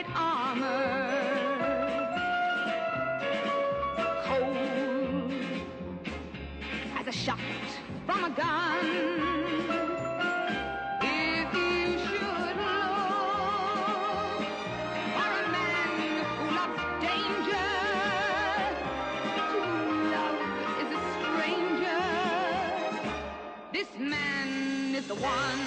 white armor, cold as a shot from a gun. If you should look for a man who loves danger, to love is a stranger, this man is the one.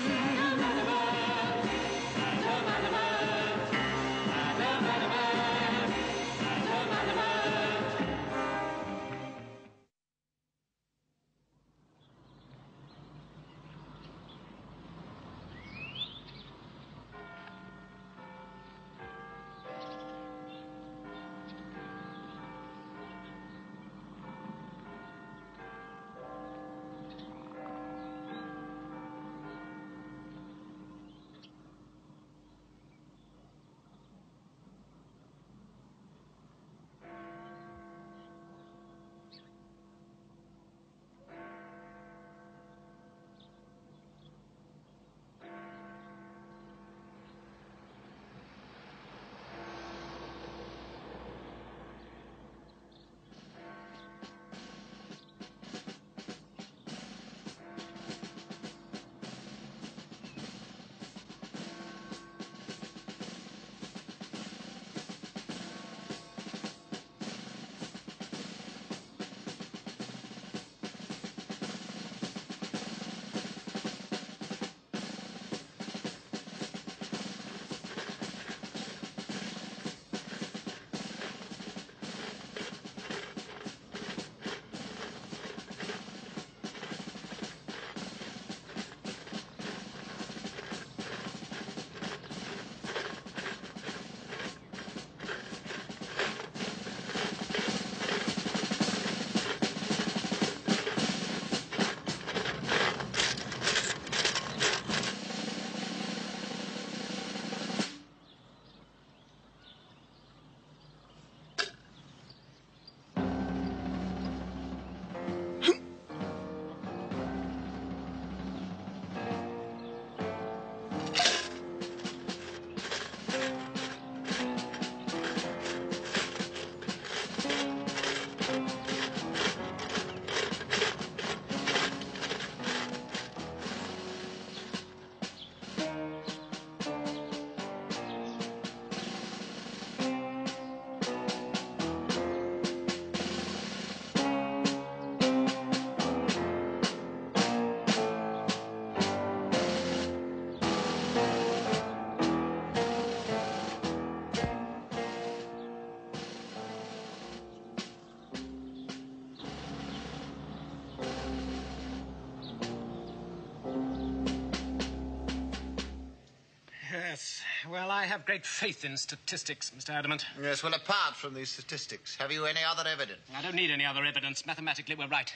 Yes, well, I have great faith in statistics, Mr. Adamant. Yes, well, apart from these statistics, have you any other evidence? I don't need any other evidence. Mathematically, we're right.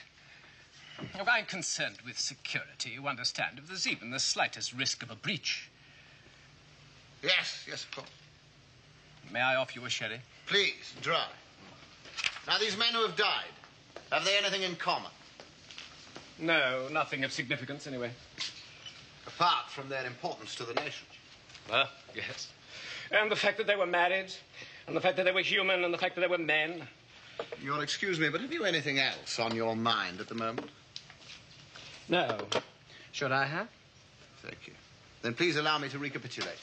If I'm concerned with security, you understand, if there's even the slightest risk of a breach. Yes, of course. May I offer you a sherry? Please, dry. Now, these men who have died, have they anything in common? No, nothing of significance, anyway. Apart from their importance to the nation. Yes. And the fact that they were married, and the fact that they were human, and the fact that they were men. You'll excuse me, but have you anything else on your mind at the moment? No. Should I have? Thank you. Then please allow me to recapitulate.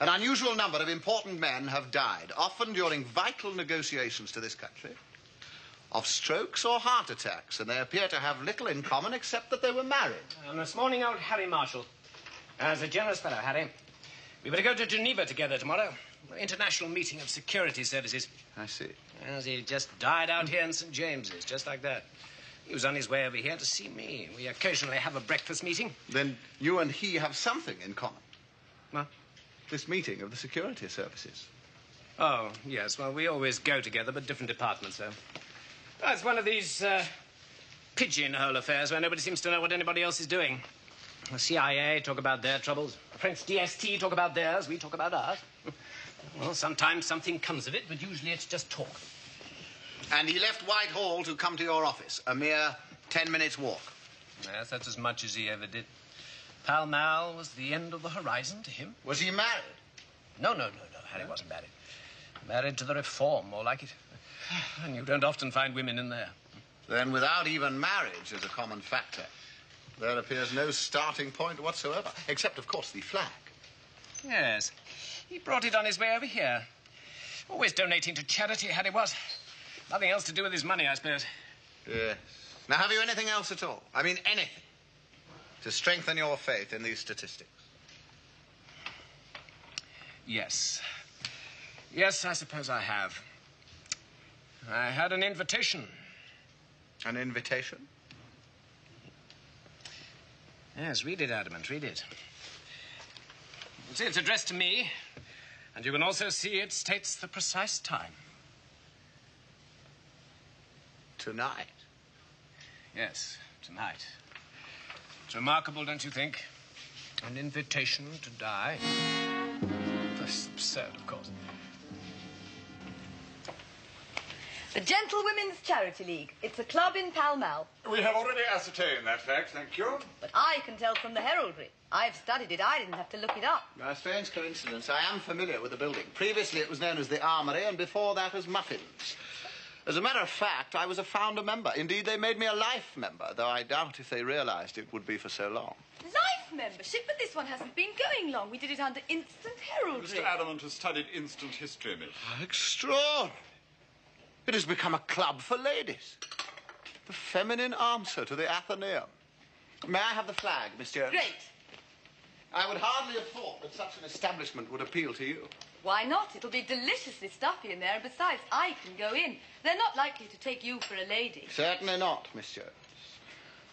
An unusual number of important men have died, often during vital negotiations to this country, of strokes or heart attacks, and they appear to have little in common except that they were married. And this morning, old Harry Marshall. As a generous fellow, Harry. We were to go to Geneva together tomorrow. An international meeting of security services. I see. As he just died out here in St. James's, just like that. He was on his way over here to see me. We occasionally have a breakfast meeting. Then you and he have something in common. What? This meeting of the security services. Oh, yes. Well, we always go together, but different departments, though. Oh, it's one of these pigeonhole affairs where nobody seems to know what anybody else is doing. The CIA talk about their troubles. The French DST talk about theirs. We talk about ours. Well, sometimes something comes of it, but usually it's just talk. And he left Whitehall to come to your office. A mere 10 minutes walk. Yes, that's as much as he ever did. Pall Mall was the end of the horizon to him. Was he married? No. Harry wasn't married. Married to the Reform, more like it. And you don't often find women in there. Then without even marriage as a common factor, there appears no starting point whatsoever, except, of course, the flag. Yes. He brought it on his way over here. Always donating to charity, Harry was. Nothing else to do with his money, I suppose. Yes. Now, have you anything else at all? I mean, anything to strengthen your faith in these statistics? Yes. Yes, I suppose I have. I had an invitation. An invitation? Yes, read it, Adamant, read it. You see, it's addressed to me, and you can also see it states the precise time. Tonight? Yes, tonight. It's remarkable, don't you think? An invitation to die. That's absurd, of course. The Gentlewomen's Charity League. It's a club in Pall Mall. We have already ascertained that fact, thank you. But I can tell from the heraldry. I've studied it. I didn't have to look it up. A strange coincidence. I am familiar with the building. Previously, it was known as the Armory, and before that as Muffins. As a matter of fact, I was a founder member. Indeed, they made me a life member, though I doubt if they realized it would be for so long. Life membership? But this one hasn't been going long. We did it under instant heraldry. Mr. Adamant has studied instant history, miss. Extraordinary. It has become a club for ladies. The feminine answer to the Athenaeum. May I have the flag, Miss Jones? Great. I would hardly have thought that such an establishment would appeal to you. Why not? It'll be deliciously stuffy in there, and besides, I can go in. They're not likely to take you for a lady. Certainly not, Miss Jones.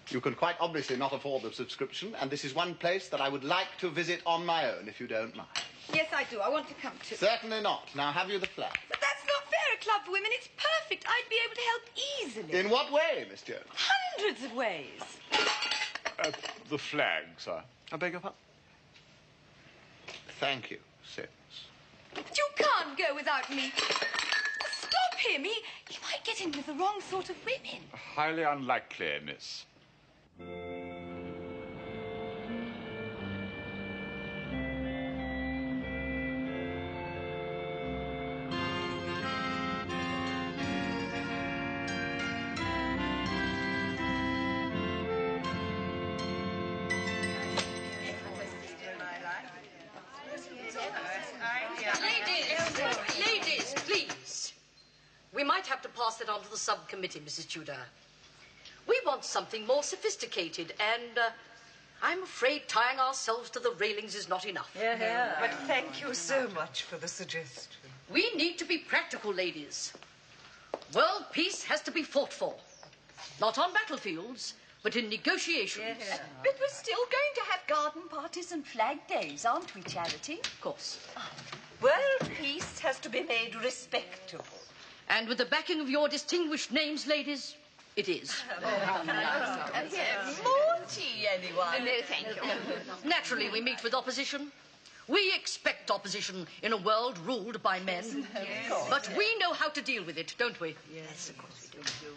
You can quite obviously not afford the subscription, and this is one place that I would like to visit on my own, if you don't mind. Yes, I do. I want to come too. Certainly not. Now, have you the flag? But that's not fair. A club for women. It's perfect. I'd be able to help easily. In what way, Miss Jones? Hundreds of ways. The flag, sir. I beg your pardon? Thank you, Sims. But you can't go without me. Stop him. He might get in with the wrong sort of women. Highly unlikely, miss. Ladies, please. We might have to pass that on to the subcommittee, Mrs. Tudor. We want something more sophisticated, and I'm afraid tying ourselves to the railings is not enough. But thank you so much for the suggestion. We need to be practical, ladies. World peace has to be fought for. Not on battlefields, but in negotiations. But we're still going to have garden parties and flag days, aren't we, Charity? Of course. World peace has to be made respectable. And with the backing of your distinguished names, ladies, it is. More tea, anyone? No, thank you. Naturally, we meet with opposition. We expect opposition in a world ruled by men. But we know how to deal with it, don't we? Yes, of course we do.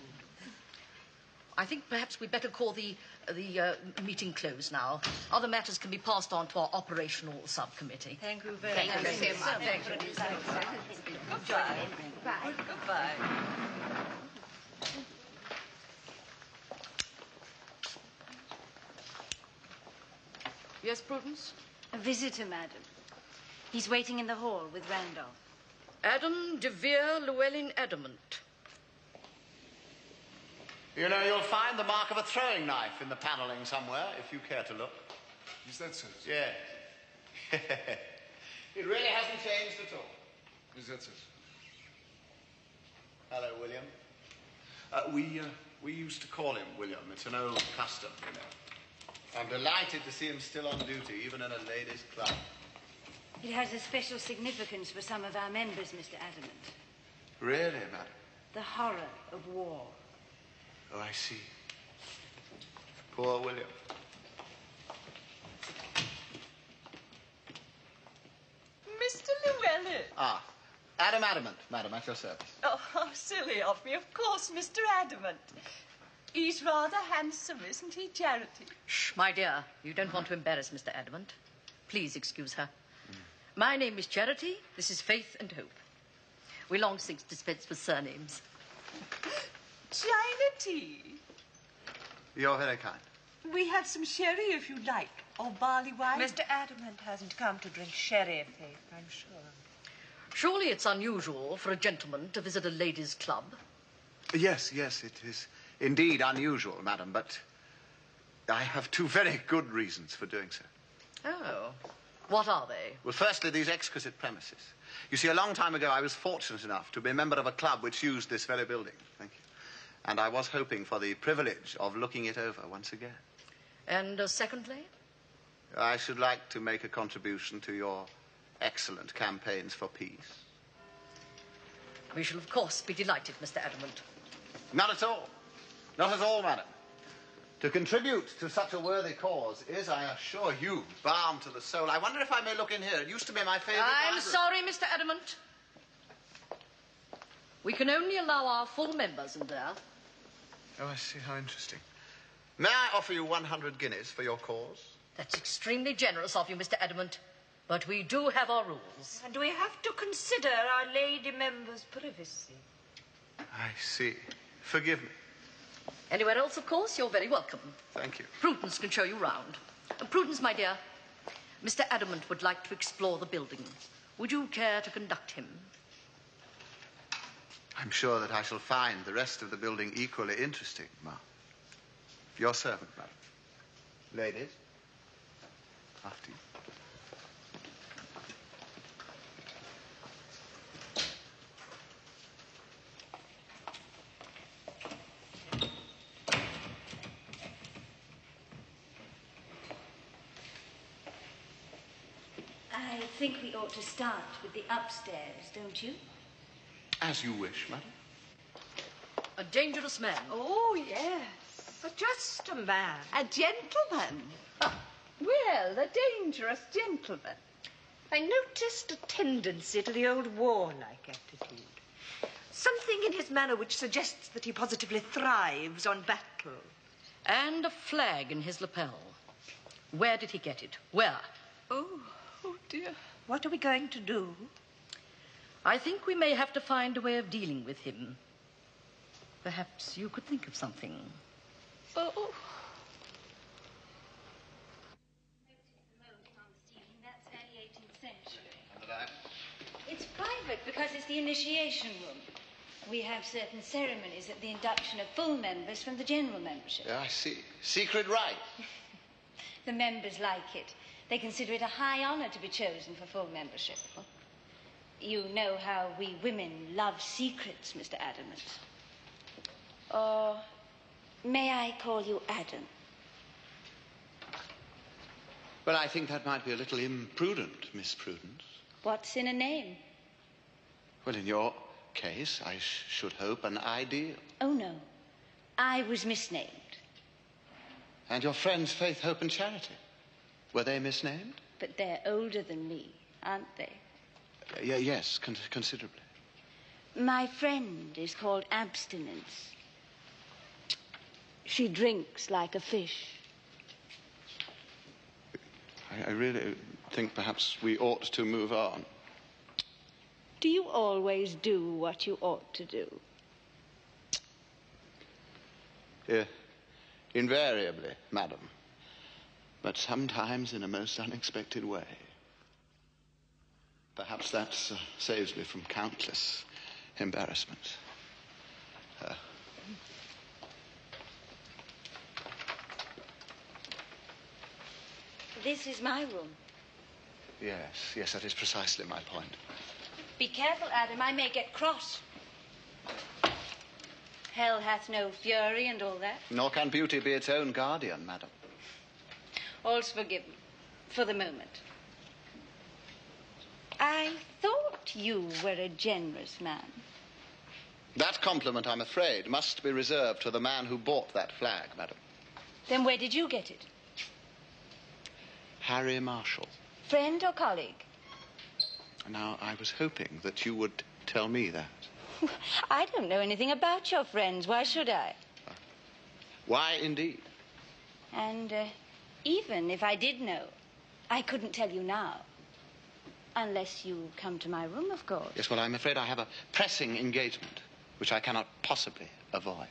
I think perhaps we'd better call the meeting closed now. Other matters can be passed on to our operational subcommittee. Thank you very much. Thank you so much. Goodbye. Goodbye. Yes, Prudence? A visitor, madam. He's waiting in the hall with Randolph. Adam de Vere Llewellyn Adamant. You know, you'll find the mark of a throwing knife in the panelling somewhere, if you care to look. Is that so? Yeah. It really hasn't changed at all. Is that so? Hello, William. We used to call him William. It's an old custom, you know. I'm delighted to see him still on duty, even in a ladies' club. It has a special significance for some of our members, Mr. Adamant. Really, madam? The horror of war. Oh, I see. Poor William. Mr. Llewellyn. Ah, Adam Adamant, madam, at your service. Oh, how silly of me. Of course, Mr. Adamant. He's rather handsome, isn't he, Charity? Shh, my dear. You don't want to embarrass Mr. Adamant. Please excuse her. My name is Charity. This is Faith and Hope. We long since dispensed with surnames. China tea. You're very kind. We have some sherry if you like, or barley wine. Mr. Adamant hasn't come to drink sherry, Faith, I'm sure. Surely it's unusual for a gentleman to visit a ladies' club. Yes, it is indeed unusual, madam, but I have two very good reasons for doing so. Oh. What are they? Well, firstly, these exquisite premises. You see, a long time ago, I was fortunate enough to be a member of a club which used this very building. Thank you. And I was hoping for the privilege of looking it over once again. And secondly? I should like to make a contribution to your excellent campaigns for peace. We shall, of course, be delighted, Mr. Adamant. Not at all. Not at all, madam. To contribute to such a worthy cause is, I assure you, balm to the soul. I wonder if I may look in here. It used to be my favorite I'm library. sorry, Mr. Adamant. We can only allow our full members in there. Oh, I see. How interesting. May I offer you 100 guineas for your cause? That's extremely generous of you, Mr. Adamant. But we do have our rules. And we have to consider our lady members' privacy. I see. Forgive me. Anywhere else, of course, you're very welcome. Thank you. Prudence can show you round. Prudence, my dear, Mr. Adamant would like to explore the building. Would you care to conduct him? I'm sure that I shall find the rest of the building equally interesting, Ma. Your servant, madam. Ladies, after you. I think we ought to start with the upstairs, don't you? As you wish, madam. A dangerous man. Oh, yes. But just a man. A gentleman. Well, a dangerous gentleman. I noticed a tendency to the old warlike attitude. Something in his manner which suggests that he positively thrives on battle. And a flag in his lapel. Where did he get it? Where? Oh, dear. What are we going to do? I think we may have to find a way of dealing with him. Perhaps you could think of something. Oh. That's early 18th century. It's private because it's the initiation room. We have certain ceremonies at the induction of full members from the general membership. I see. Secret right. The members like it. They consider it a high honor to be chosen for full membership. You know how we women love secrets, Mr. Adamant. Or may I call you Adam? Well, I think that might be a little imprudent, Miss Prudence. What's in a name? Well, in your case, I should hope an ideal. Oh, no. I was misnamed. And your friends, Faith, Hope, and Charity. Were they misnamed? But they're older than me, aren't they? Yes, considerably. My friend is called Abstinence. She drinks like a fish. I really think perhaps we ought to move on. Do you always do what you ought to do? Invariably, madam. But sometimes in a most unexpected way. Perhaps that saves me from countless embarrassments. This is my room. Yes, that is precisely my point. Be careful, Adam. I may get cross. Hell hath no fury and all that. Nor can beauty be its own guardian, madam. All's forgiven. For the moment. I thought you were a generous man. That compliment, I'm afraid, must be reserved to the man who bought that flag, madam. Then where did you get it? Harry Marshall. Friend or colleague? Now, I was hoping that you would tell me that. I don't know anything about your friends. Why should I? Why, indeed? And even if I did know, I couldn't tell you now. Unless you come to my room, of course. Yes, well, I'm afraid I have a pressing engagement, which I cannot possibly avoid.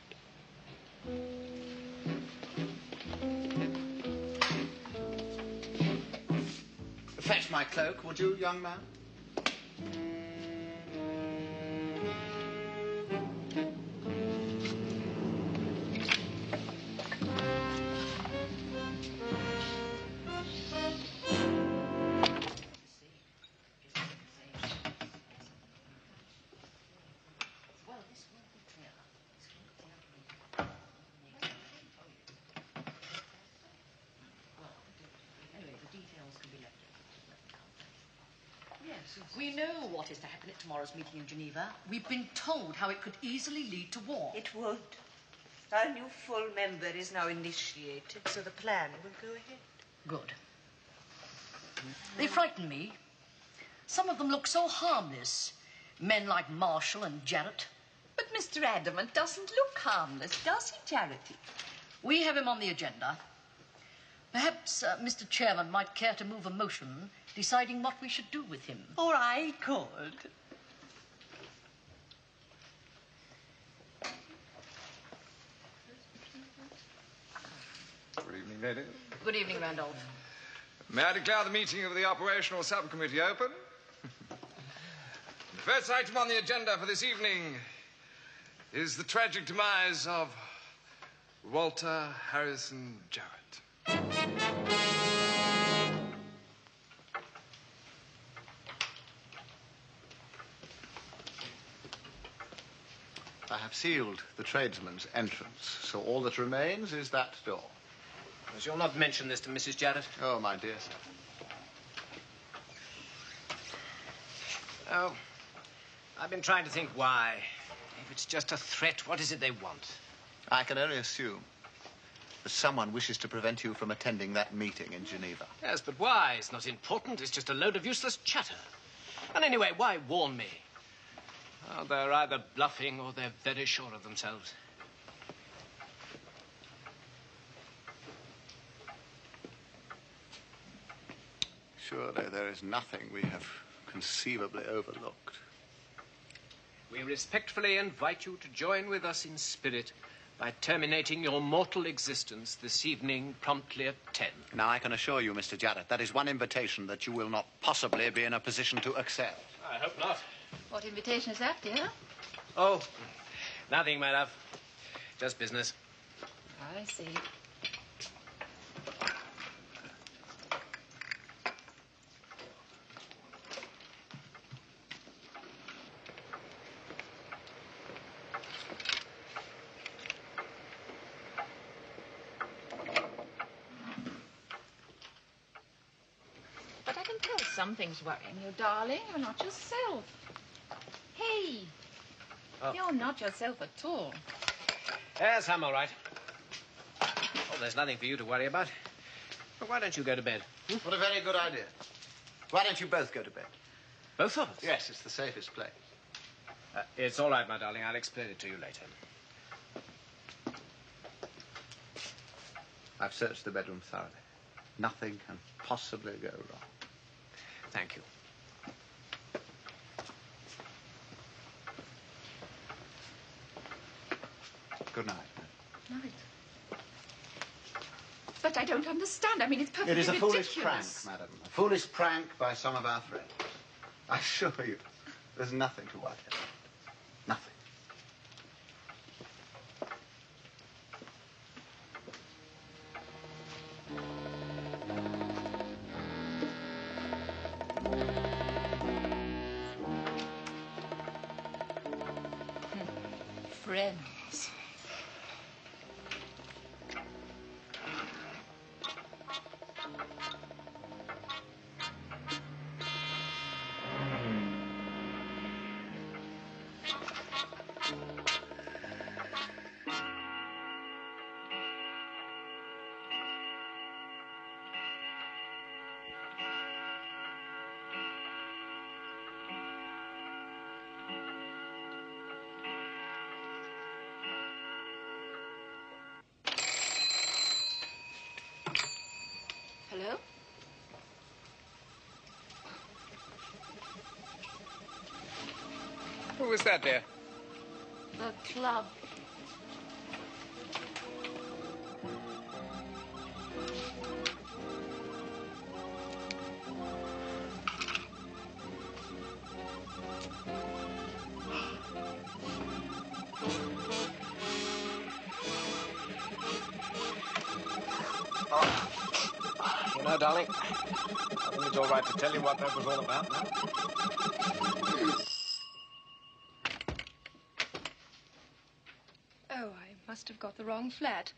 Fetch my cloak, would you, young man? We know what is to happen at tomorrow's meeting in Geneva. We've been told how it could easily lead to war. It won't. Our new full member is now initiated, so the plan will go ahead. Good. They frighten me. Some of them look so harmless. Men like Marshall and Jarrett. But Mr. Adamant doesn't look harmless, does he, Charity? We have him on the agenda. Perhaps Mr. Chairman might care to move a motion deciding what we should do with him. Or I could. Good evening, ladies. Good evening, Randolph. May I declare the meeting of the operational subcommittee open? The first item on the agenda for this evening is the tragic demise of Walter Harrison Jarrett. I have sealed the tradesman's entrance, so all that remains is that door. But you'll not mention this to Mrs. Jarrett? Oh, my dear sir. Oh, I've been trying to think why. If it's just a threat, what is it they want? I can only assume that someone wishes to prevent you from attending that meeting in Geneva. Yes, but why? It's not important. It's just a load of useless chatter. And anyway, why warn me? Oh, they're either bluffing or they're very sure of themselves. Surely there is nothing we have conceivably overlooked. We respectfully invite you to join with us in spirit by terminating your mortal existence this evening promptly at 10. Now, I can assure you, Mr. Jarrett, that is one invitation that you will not possibly be in a position to accept. I hope not. What invitation is that, dear? Oh, nothing, my love. Just business. I see. But I can tell something's worrying you, darling. You're not yourself. Hey, you're not yourself at all. Yes, I'm all right. Oh, there's nothing for you to worry about. But why don't you go to bed? What a very good idea. Why don't you both go to bed? Both of us? Yes, it's the safest place. It's all right, my darling. I'll explain it to you later. I've searched the bedroom thoroughly. Nothing can possibly go wrong. Thank you. Good night. Night. But I don't understand. I mean, it's perfectly It is a ridiculous. foolish prank, madam. A foolish prank by some of our friends. I assure you, there's nothing to worry about. Nothing. Friends. What's that, dear? The club. You know, darling, I think it's all right to tell you what that was all about now. Oh, I must have got the wrong flat.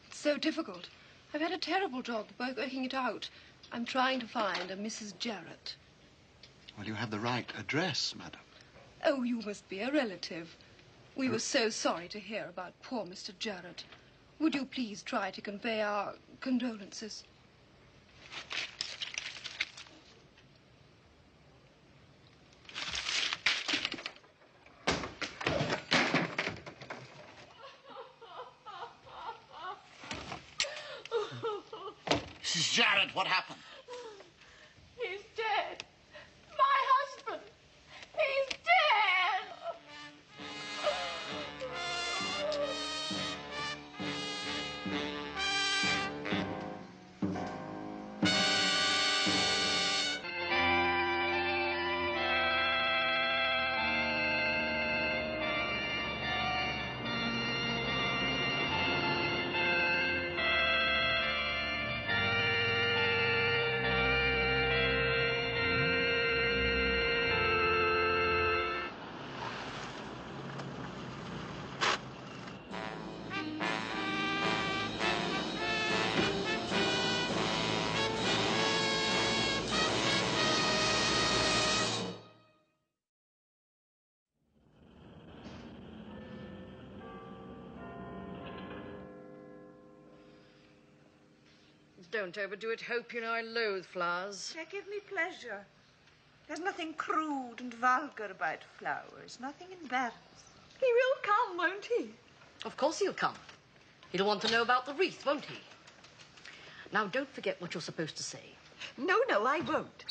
It's so difficult. I've had a terrible job working it out. I'm trying to find a Mrs. Jarrett. Well, you have the right address, madam. Oh, you must be a relative. We were so sorry to hear about poor Mr. Jarrett. Would you please try to convey our condolences? Mrs. Jarrett, what happened? He's dead. My husband. He's dead. Don't overdo it, Hope. You know I loathe flowers. They give me pleasure. There's nothing crude and vulgar about flowers. Nothing embarrassing. He will come, won't he? Of course he'll come. He'll want to know about the wreath, won't he? Now, don't forget what you're supposed to say. No, I won't.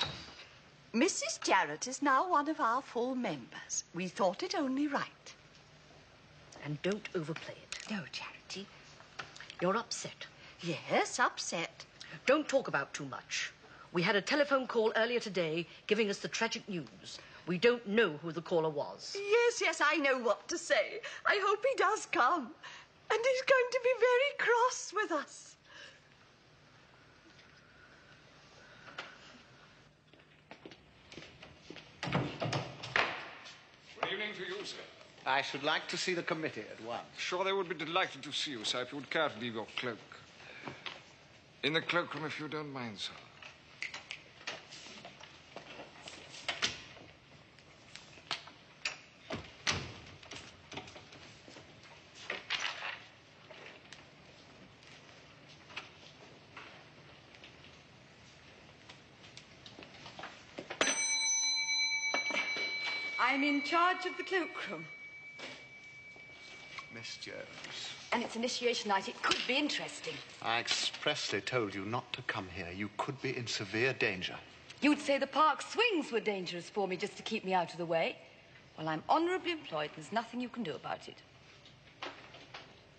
Mrs. Jarrett is now one of our full members. We thought it only right. And don't overplay it. No, Charity. You're upset. Yes, upset. Don't talk about too much. We had a telephone call earlier today giving us the tragic news. We don't know who the caller was. Yes, I know what to say. I hope he does come. And he's going to be very cross with us. Good evening to you, sir. I should like to see the committee at once. Sure, they would be delighted to see you, sir, if you would care to leave your cloak. In the cloakroom, if you don't mind, sir. I'm in charge of the cloakroom. Miss Jones. And it's initiation night. It could be interesting. I expressly told you not to come here. You could be in severe danger. You'd say the park swings were dangerous for me just to keep me out of the way. Well, I'm honourably employed. There's nothing you can do about it.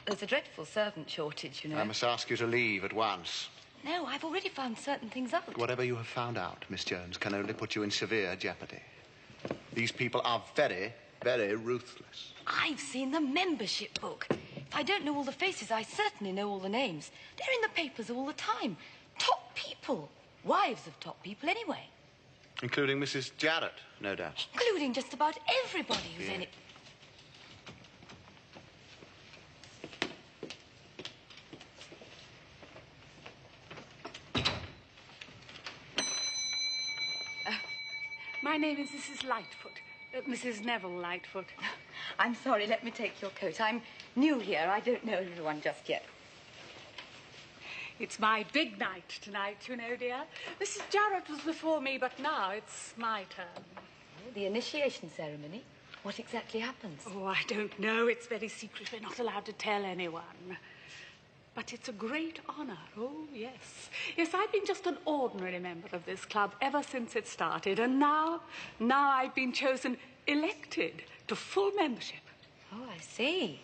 There's a dreadful servant shortage, you know. I must ask you to leave at once. No, I've already found certain things out. Whatever you have found out, Miss Jones, can only put you in severe jeopardy. These people are very, very ruthless. I've seen the membership book. If I don't know all the faces, I certainly know all the names. They're in the papers all the time. Top people. Wives of top people, anyway. Including Mrs. Jarrett, no doubt. Including just about everybody who's in it. My name is Mrs. Lightfoot. Mrs. Neville Lightfoot. I'm sorry, let me take your coat. I'm new here. I don't know everyone just yet. It's my big night tonight, you know, dear. Mrs. Jarrett was before me, but now it's my turn. The initiation ceremony? What exactly happens? Oh, I don't know. It's very secret. We're not allowed to tell anyone. But it's a great honor. Oh, yes. Yes, I've been just an ordinary member of this club ever since it started. And now I've been chosen elected to full membership. Oh, I see.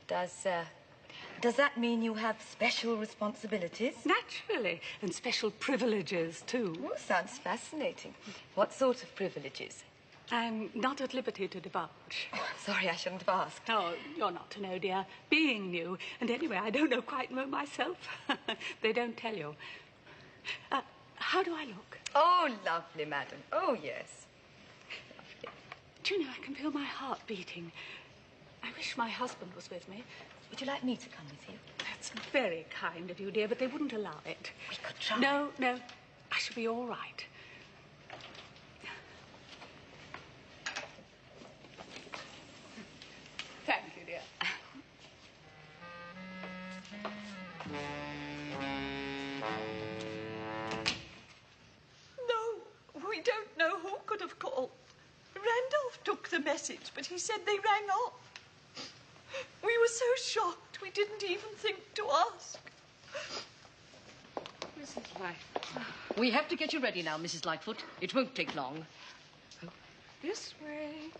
Does that mean you have special responsibilities? Naturally, and special privileges, too. Oh, sounds fascinating. What sort of privileges? I'm not at liberty to divulge. Oh, sorry, I shouldn't have asked. Oh, you're not to know, dear. Being new. And anyway, I don't know quite myself. They don't tell you. How do I look? Oh, lovely, madam. Oh, yes. Lovely. Do you know, I can feel my heart beating. I wish my husband was with me. Would you like me to come with you? That's very kind of you, dear, but they wouldn't allow it. We could try. No, I shall be all right. Thank you, dear. No, we don't know who could have called. Randolph took the message, but he said they rang off. We were so shocked, we didn't even think to ask. Mrs. Lightfoot. We have to get you ready now, Mrs. Lightfoot. It won't take long. This way.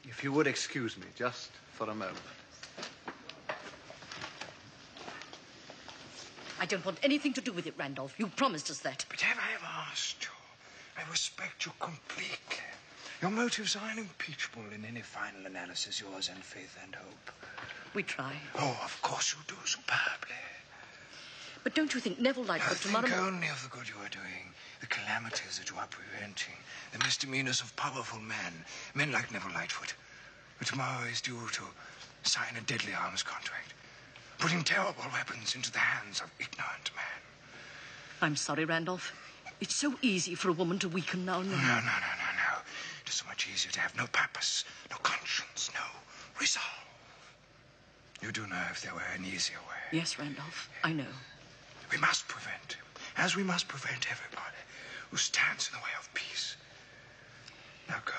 If you would excuse me, just for a moment. I don't want anything to do with it, Randolph. You promised us that. But have I ever asked you? I respect you completely. Your motives are unimpeachable in any final analysis, yours and faith and hope. We try. Oh, of course you do, superbly. But don't you think Neville Lightfoot tomorrow... Think only of the good you are doing, the calamities that you are preventing, the misdemeanors of powerful men like Neville Lightfoot, who tomorrow is due to sign a deadly arms contract, putting terrible weapons into the hands of ignorant men. I'm sorry, Randolph. It's so easy for a woman to weaken now and then. No. It is so much easier to have no purpose, no conscience, no resolve. You do know if there were an easier way. Yes, Randolph, I know. We must prevent him, as we must prevent everybody who stands in the way of peace. Now go.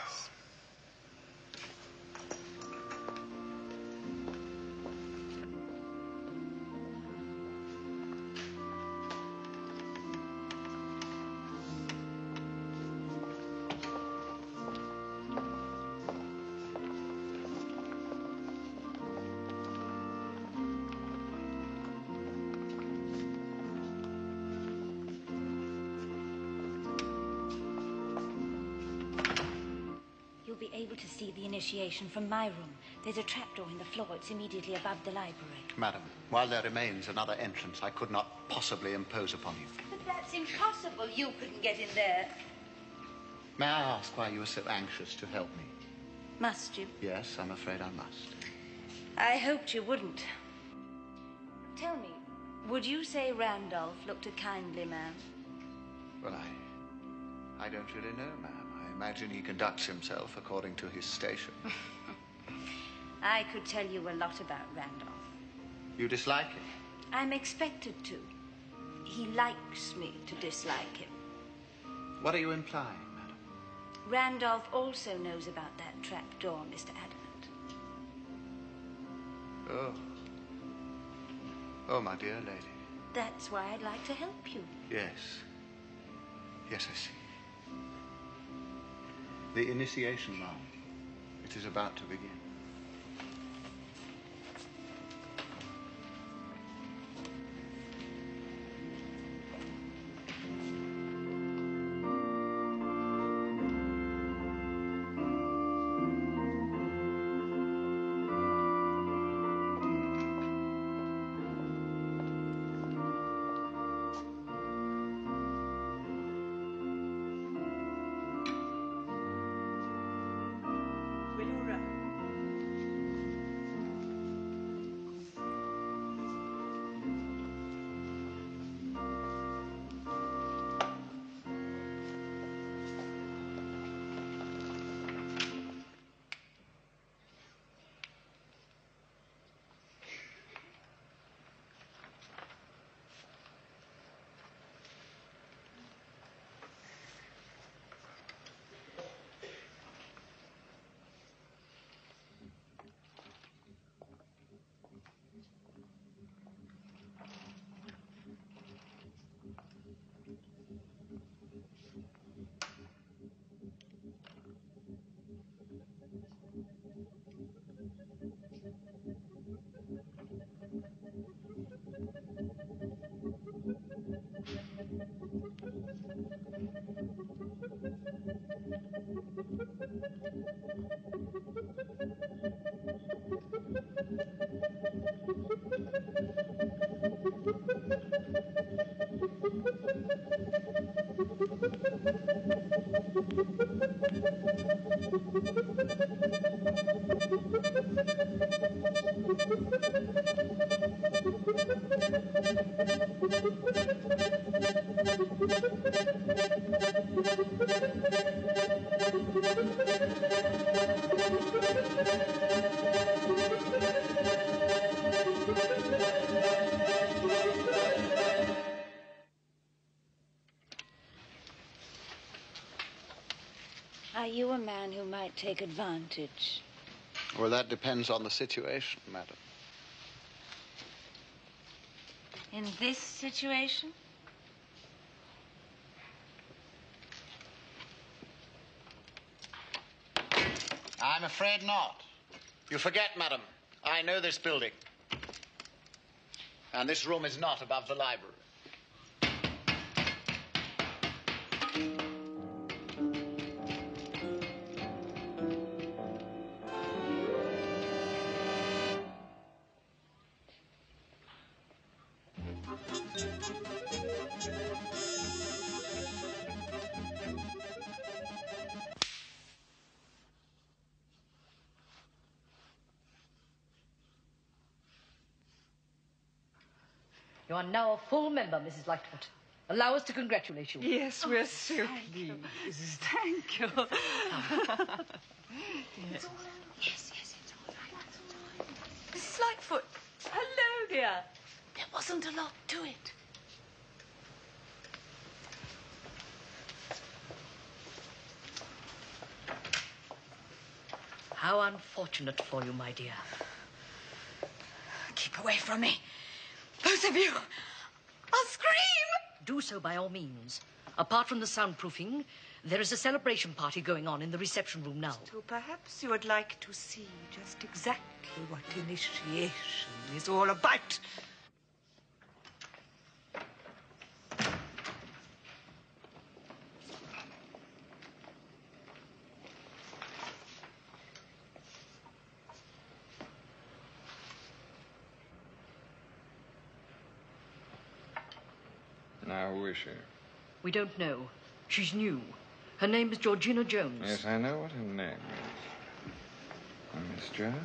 Be able to see the initiation from my room. There's a trapdoor in the floor. It's immediately above the library. Madam, while there remains another entrance, I could not possibly impose upon you. But that's impossible. You couldn't get in there. May I ask why you are so anxious to help me? Must you? Yes, I'm afraid I must. I hoped you wouldn't. Tell me, would you say Randolph looked a kindly man? Well, I don't really know, ma'am. I imagine he conducts himself according to his station. I could tell you a lot about Randolph. You dislike him? I'm expected to. He likes me to dislike him. What are you implying, madam? Randolph also knows about that trapdoor, Mr. Adamant. Oh. Oh, my dear lady. That's why I'd like to help you. Yes. Yes, I see. The initiation, ma'am. It is about to begin. Will you run? Are you a man who might take advantage? Well, that depends on the situation, madam. In this situation? I'm afraid not. You forget, madam, I know this building. And this room is not above the library. You are now a full member, Mrs. Lightfoot. Allow us to congratulate you. Yes, we're so pleased. Thank you. Yes, it's all right. Mrs. Lightfoot, hello, dear. There wasn't a lot to it. How unfortunate for you, my dear. Keep away from me. Both of you. I'll scream. Do so by all means. Apart from the soundproofing, there is a celebration party going on in the reception room now. So perhaps you would like to see just exactly what initiation is all about. Now, who is she? We don't know. She's new. Her name is Georgina Jones. Yes, I know what her name is. Miss Jones,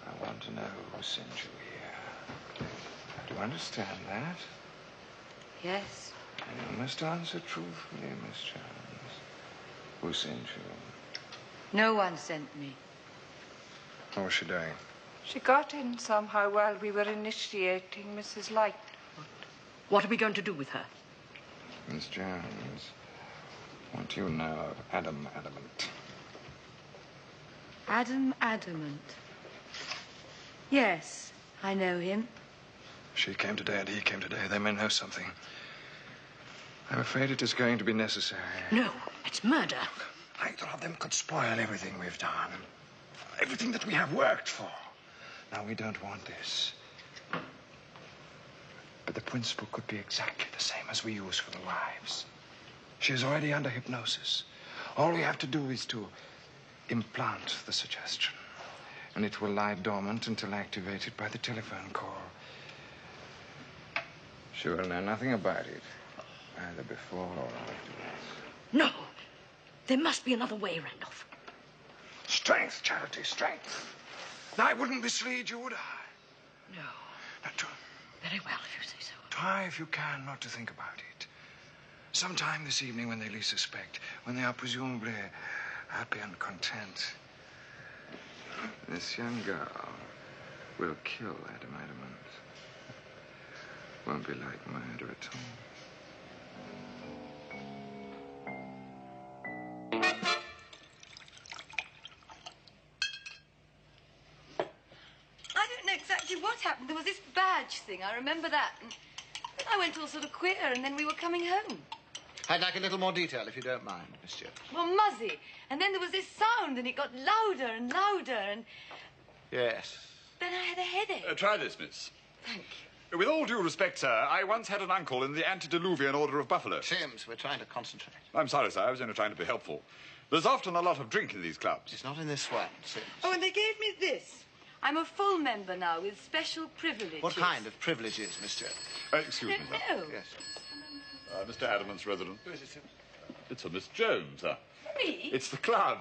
I want to know who sent you here. Do you understand that? Yes. And you must answer truthfully, Miss Jones. Who sent you? No one sent me. What was she doing? She got in somehow while we were initiating Mrs. Lightfoot. What are we going to do with her? Miss Jones, what do you know of Adamant? Adamant. Yes, I know him. She came today and he came today. They may know something. I'm afraid it is going to be necessary. No, it's murder. Either of them could spoil everything we've done. Everything that we have worked for. Now, we don't want this. But the principle could be exactly the same as we use for the wives. She is already under hypnosis. All we have to do is to implant the suggestion. And it will lie dormant until activated by the telephone call. She will know nothing about it, either before or afterwards. No. There must be another way, Randolph. Strength, Charity, strength. Now, I wouldn't mislead you, would I? No. Not Very well, if you say so. Try, if you can, not to think about it. Sometime this evening, when they least suspect, when they are presumably happy and content, This young girl will kill Adamant. Won't be like murder at all. I don't know exactly what happened. There was this badge thing. I remember that. And I went all sort of queer, and then we were coming home. I'd like a little more detail, if you don't mind, Miss Jones. Well, Muzzy. And then there was this sound, and it got louder and louder, and Yes. then I had a headache. Try this, miss. Thank With all due respect, sir, I once had an uncle in the antediluvian order of buffalo. Sims, we're trying to concentrate. I'm sorry, sir. I was only trying to be helpful. There's often a lot of drink in these clubs. It's not in this one, Sims. Oh, and they gave me this. I'm a full member now with special privileges. What kind of privileges, Miss Jones? Excuse me, sir. No. Yes. Mr. Adamant's residence. Who is it, Sims? It's a Miss Jones, sir. Me? It's the club.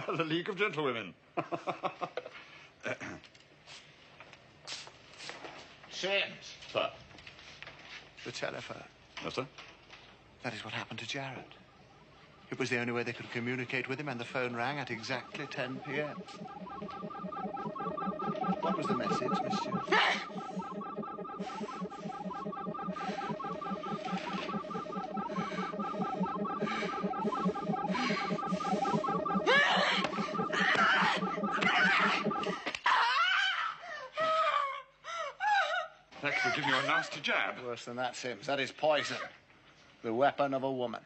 The League of Gentlewomen. Sims. Sir. The telephone. Yes, sir? That is what happened to Jared. It was the only way they could communicate with him, and the phone rang at exactly 10 p.m. What was the message, Miss Stewart? That could give you a nasty jab. Worse than that, Sims. That is poison. The weapon of a woman.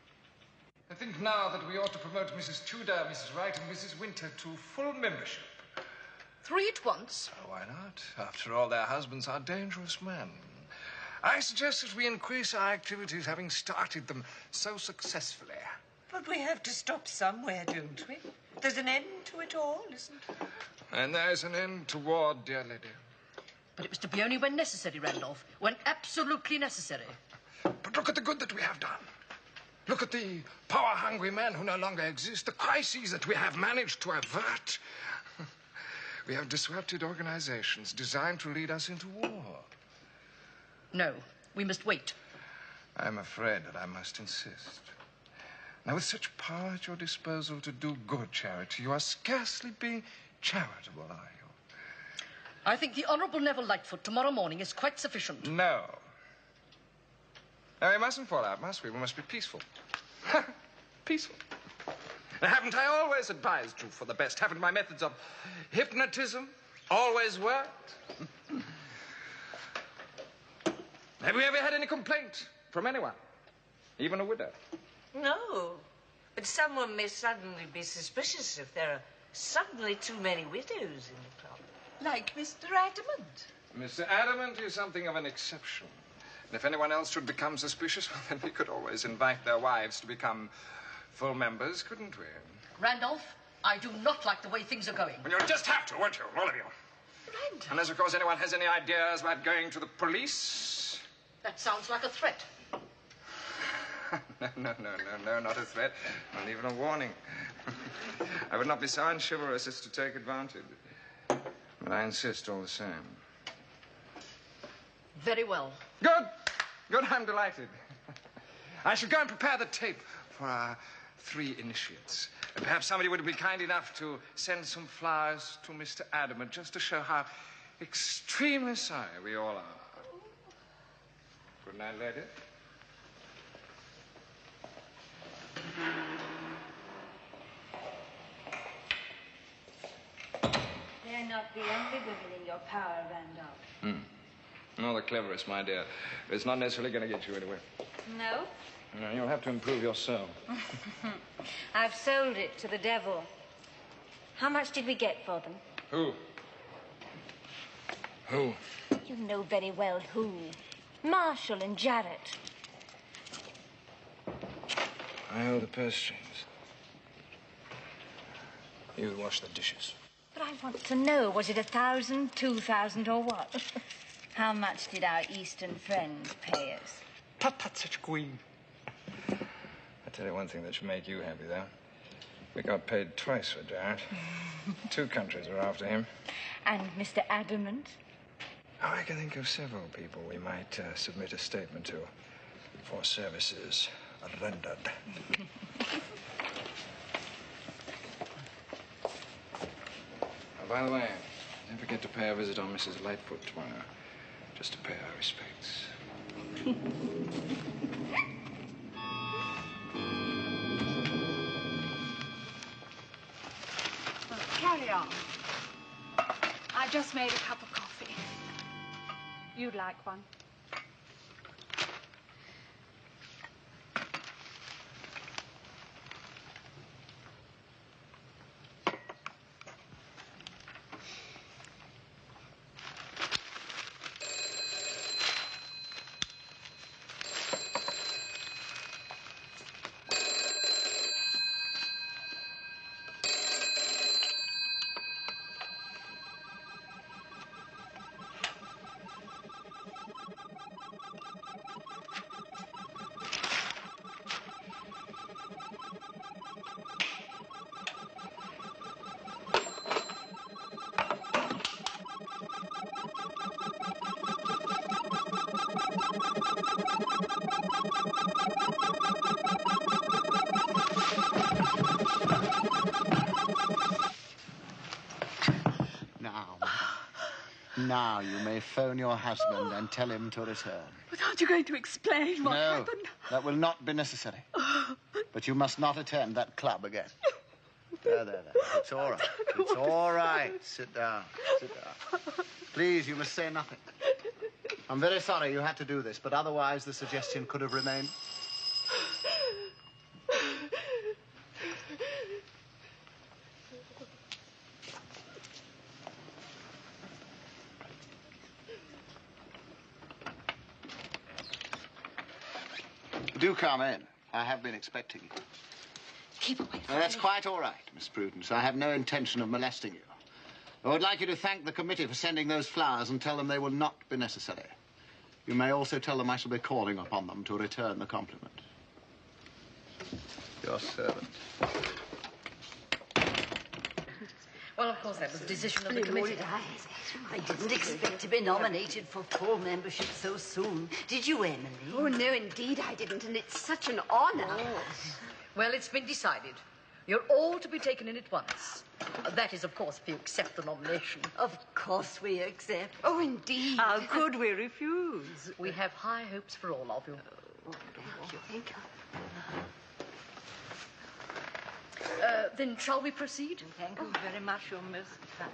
I think now that we ought to promote Mrs. Tudor, Mrs. Wright, and Mrs. Winter to full membership. 3 at once? Oh, why not? After all, their husbands are dangerous men. I suggest that we increase our activities, having started them so successfully. But we have to stop somewhere, don't we? There's an end to it all, isn't there? And there's an end to war, dear lady. But it was to be only when necessary, Randolph. When absolutely necessary. But look at the good that we have done. Look at the power-hungry men who no longer exist, the crises that we have managed to avert. We have disrupted organizations designed to lead us into war. No, we must wait. I'm afraid that I must insist. Now, with such power at your disposal to do good charity, you are scarcely being charitable, are you? I think the Honourable Neville Lightfoot tomorrow morning is quite sufficient. No. Now, we mustn't fall out, must we? We must be peaceful. Peaceful. Now, haven't I always advised you for the best? Haven't my methods of hypnotism always worked? Have we ever had any complaint from anyone? Even a widow? No. But someone may suddenly be suspicious if there are suddenly too many widows in the club. Like Mr. Adamant. Mr. Adamant is something of an exception. And if anyone else should become suspicious, well, then we could always invite their wives to become full members, couldn't we? Randolph, I do not like the way things are going. Well, you'll just have to, won't you, all of you? Randolph. Unless, of course, anyone has any ideas about going to the police. That sounds like a threat. No, not a threat. Not even a warning. I would not be so unchivalrous as to take advantage. But I insist all the same. Very well. Good. Good, I'm delighted. I shall go and prepare the tape for our 3 initiates. And perhaps somebody would be kind enough to send some flowers to Mr. Adamant just to show how extremely sorry we all are. Good night, lady. They're not the only women in your power, Randolph. Not the cleverest, my dear. But it's not necessarily going to get you anywhere. No? No, you'll have to improve yourself. I've sold it to the devil. How much did we get for them? Who? Who? You know very well who. Marshall and Jarrett. I hold the purse strings. You wash the dishes. But I want to know, was it 1,000, 2,000, or what? How much did our Eastern friends pay us? Tut, such queen. I tell you one thing that should make you happy, though. We got paid twice for Jarrett. 2 countries are after him. And Mr. Adamant? Oh, I can think of several people we might submit a statement to for services rendered. Oh, by the way, don't forget to pay a visit on Mrs. Lightfoot tomorrow, just to pay our respects. Well, carry on. I just made a cup of coffee. You'd like one? Now you may phone your husband and tell him to return. But aren't you going to explain what No, happened? that will not be necessary. But you must not attend that club again. There. It's all right. It's all right. Sit down. Sit down. Please, you must say nothing. I'm very sorry you had to do this, but otherwise the suggestion could have remained. Do come in. I have been expecting you. Keep away from That's me. quite all right, Miss Prudence. I have no intention of molesting you. I would like you to thank the committee for sending those flowers and tell them they will not be necessary. You may also tell them I shall be calling upon them to return the compliment. Your servant. Well, of course, that was the decision of the committee. I didn't expect to be nominated for full membership so soon. Did you, Emily? Oh, no, indeed I didn't, and it's such an honor. Well, it's been decided. You're all to be taken in at once. That is, of course, if you accept the nomination. Of course we accept. Oh, indeed. How could we refuse? We have high hopes for all of you. Thank you. Then shall we proceed? Thank you very much, You're most kind.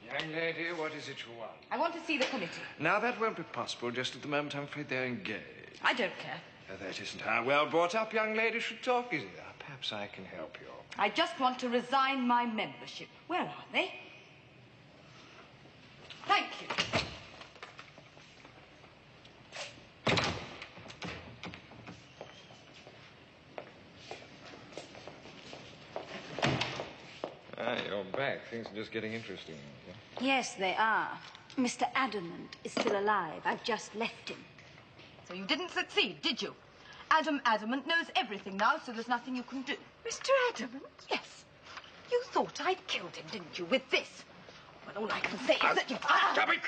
Young lady, what is it you want? I want to see the committee. Now, that won't be possible. Just at the moment, I'm afraid they're engaged. I don't care. That isn't how well brought up young ladies should talk, is it? Perhaps I can help you. I just want to resign my membership. Where are they? Thank you. Ah, you're back. Things are just getting interesting. Yes, they are. Mr. Adamant is still alive. I've just left him. So you didn't succeed, did you? Adamant knows everything now, so there's nothing you can do. Mr. Adamant? Yes. You thought I'd killed him, didn't you, with this? Well, all I can say is that you... Stop it!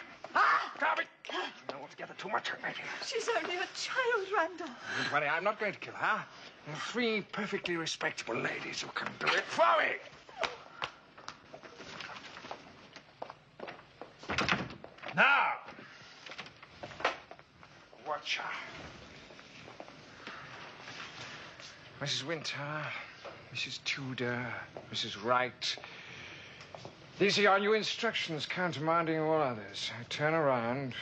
Stop it! You know altogether too much, young lady. She's only a child, Randall. Don't worry, I'm not going to kill her. There are 3 perfectly respectable ladies who can do it for me. Now, watch her. Mrs. Winter, Mrs. Tudor, Mrs. Wright. These are your new instructions, countermanding all others. Turn around.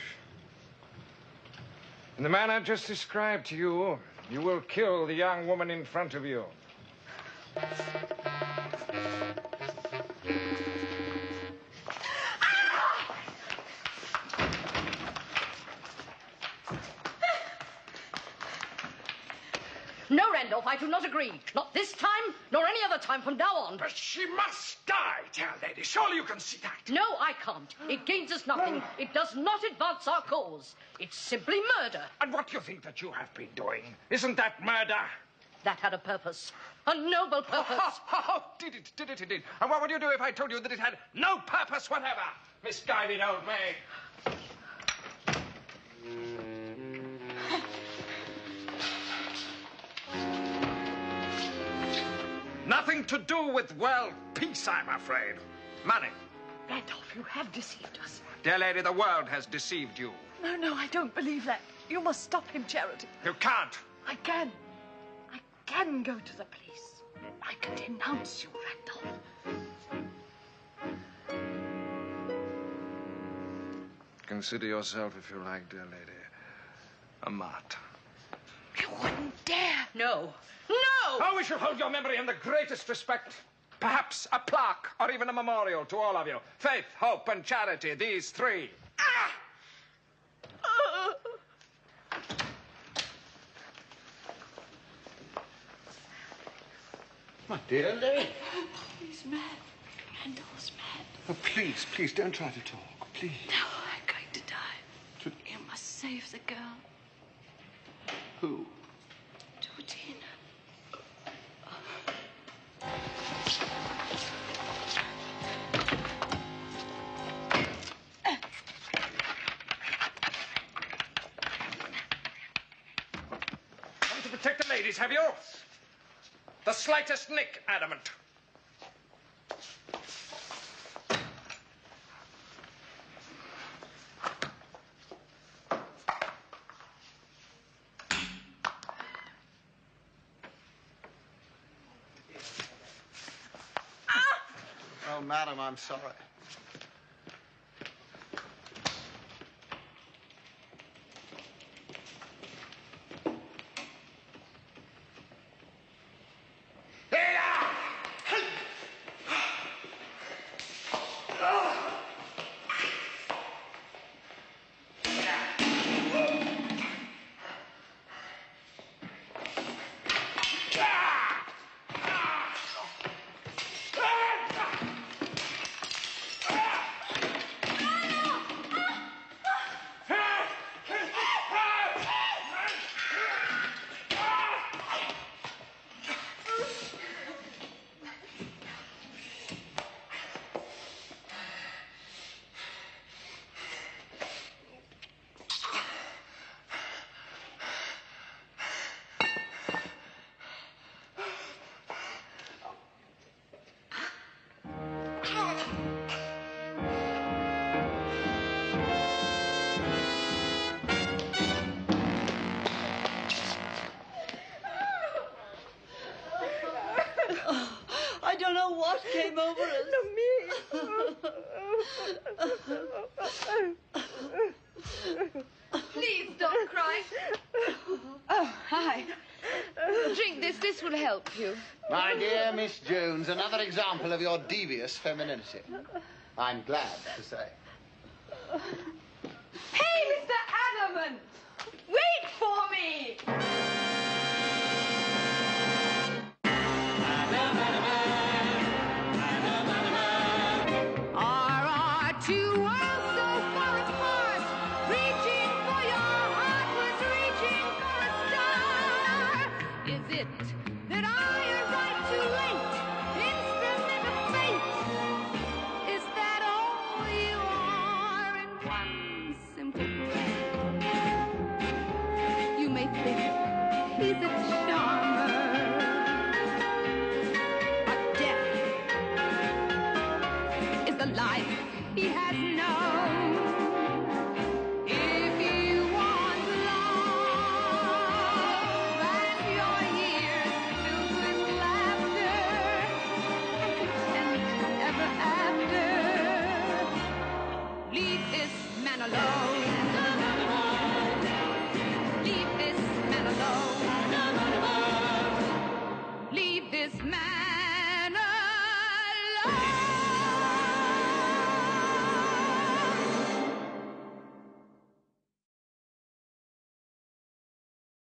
In the manner just described to you, you will kill the young woman in front of you. No, Randolph, I do not agree. Not this time, nor any other time from now on. But she must die, dear lady. Surely you can see that. No, I can't. It gains us nothing. It does not advance our cause. It's simply murder. And what do you think that you have been doing? Isn't that murder? That had a purpose. A noble purpose. Did it. And what would you do if I told you that it had no purpose whatever? Misguided old maid. Nothing to do with world peace, I'm afraid. Money. Randolph, you have deceived us. Dear lady, the world has deceived you. No, I don't believe that. You must stop him, Charity. You can't. I can. I can go to the police. I can denounce you, Randolph. Consider yourself, if you like, dear lady, a martyr. You wouldn't dare. No. Oh, we shall hold your memory in the greatest respect. Perhaps a plaque or even a memorial to all of you. Faith, hope, and charity, these 3. My dear lady. He's mad. Randall's mad. Oh, please, don't try to talk. Please. No, I'm going to die. You must save the girl. Who? Georgina. Come to protect the ladies, have you? The slightest nick, Adamant. Oh, madam, I'm sorry. I don't know what came over us. Please don't cry. Oh, hi. Drink this. This will help you. My dear Miss Jones, another example of your devious femininity. I'm glad to say. Hey, Mr. Adamant! Wait for me! Are two worlds so far apart? Reaching for your heart was reaching for a star. Is it that I arrived too late? Instrument of fate? Is that all you are in one simple breath? You may think he's a charmer, but death is the life he has known.